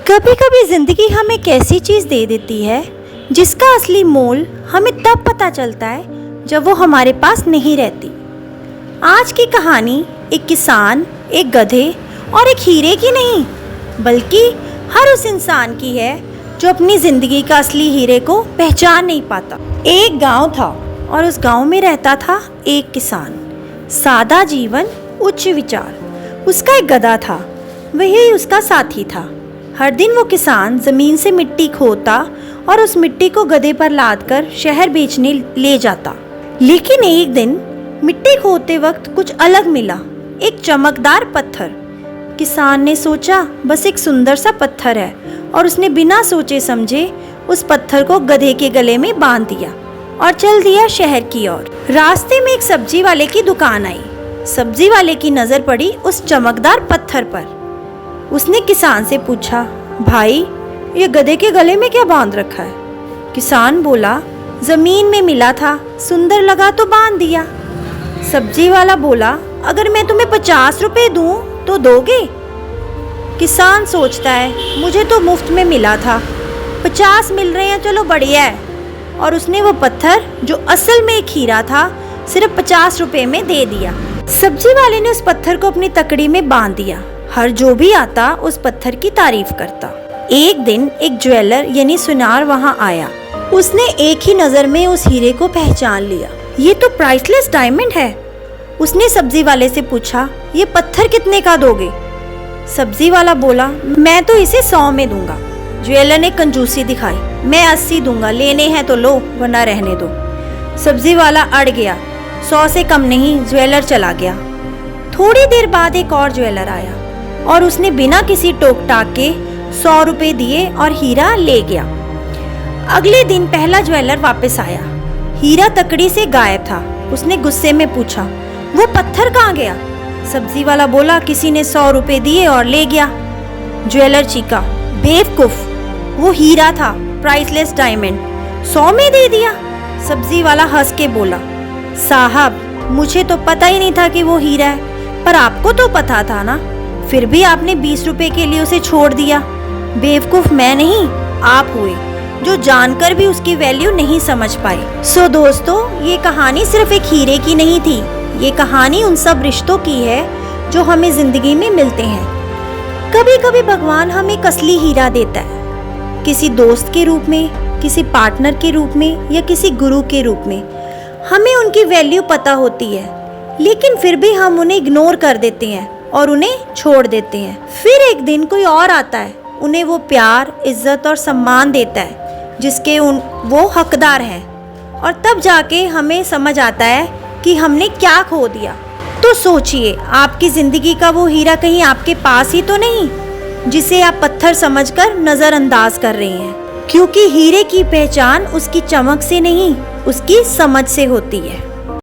कभी कभी ज़िंदगी हमें एक ऐसी चीज़ दे देती है जिसका असली मोल हमें तब पता चलता है जब वो हमारे पास नहीं रहती। आज की कहानी एक किसान, एक गधे और एक हीरे की नहीं, बल्कि हर उस इंसान की है जो अपनी ज़िंदगी का असली हीरे को पहचान नहीं पाता। एक गांव था और उस गांव में रहता था एक किसान। सादा जीवन, उच्च विचार। उसका एक गधा था, वही उसका साथी था। हर दिन वो किसान ज़मीन से मिट्टी खोदता और उस मिट्टी को गधे पर लादकर शहर बेचने ले जाता। लेकिन एक दिन मिट्टी खोदते वक्त कुछ अलग मिला, एक चमकदार पत्थर। किसान ने सोचा बस एक सुंदर सा पत्थर है और उसने बिना सोचे समझे उस पत्थर को गधे के गले में बांध दिया और चल दिया शहर की ओर। रास्ते में एक सब्जी वाले की दुकान आई। सब्जी वाले की नज़र पड़ी उस चमकदार पत्थर पर। उसने किसान से पूछा, भाई ये गधे के गले में क्या बांध रखा है? किसान बोला, जमीन में मिला था, सुंदर लगा तो बांध दिया। सब्जी वाला बोला, अगर मैं तुम्हें 50 रुपए दूं तो दोगे? किसान सोचता है, मुझे तो मुफ्त में मिला था, 50 मिल रहे हैं, चलो बढ़िया है। और उसने वो पत्थर जो असल में एक हीरा था सिर्फ 50 रुपए में दे दिया। सब्जी वाले ने उस पत्थर को अपनी तकड़ी में बांध दिया। हर जो भी आता उस पत्थर की तारीफ करता। एक दिन एक ज्वेलर यानी सुनार वहां आया। उसने एक ही नजर में उस हीरे को पहचान लिया। ये तो प्राइसलेस डायमंड है। उसने सब्जी वाले से पूछा, ये पत्थर कितने का दोगे? सब्जी वाला बोला, मैं तो इसे 100 में दूंगा। ज्वेलर ने कंजूसी दिखाई, मैं 80 दूंगा, लेने हैं तो लो वरना रहने दो। सब्जी वाला अड़ गया, 100 से कम नहीं। ज्वेलर चला गया। थोड़ी देर बाद एक और ज्वेलर आया और उसने बिना किसी टोक टाक के 100 रुपए दिए और हीरा ले गया। अगले दिन पहला ज्वेलर वापस आया। हीरा तकड़ी से गायब था। उसने गुस्से में पूछा, वो पत्थर कहाँ गया? सब्जी वाला बोला, किसी ने 100 रुपए दिए और ले गया। ज्वेलर चीखा, बेवकूफ, वो हीरा था, प्राइसलेस डायमंड, 100 में दे दिया। सब्जी वाला हंस के बोला, साहब मुझे तो पता ही नहीं था कि वो हीरा है, पर आपको तो पता था ना, फिर भी आपने 20 रुपए के लिए उसे छोड़ दिया। बेवकूफ मैं नहीं, आप हुए जो जानकर भी उसकी वैल्यू नहीं समझ पाए। सो दोस्तों, ये कहानी सिर्फ एक हीरे की नहीं थी। ये कहानी उन सब रिश्तों की है जो हमें जिंदगी में मिलते हैं। कभी कभी भगवान हमें एक असली हीरा देता है, किसी दोस्त के रूप में, किसी पार्टनर के रूप में या किसी गुरु के रूप में। हमें उनकी वैल्यू पता होती है, लेकिन फिर भी हम उन्हें इग्नोर कर देते हैं और उन्हें छोड़ देते हैं। फिर एक दिन कोई और आता है, उन्हें वो प्यार, इज्जत और सम्मान देता है जिसके वो हकदार हैं, और तब जाके हमें समझ आता है कि हमने क्या खो दिया। तो सोचिए, आपकी ज़िंदगी का वो हीरा कहीं आपके पास ही तो नहीं जिसे आप पत्थर समझकर नज़रअंदाज कर रहे हैं, क्योंकि हीरे की पहचान उसकी चमक से नहीं, उसकी समझ से होती है।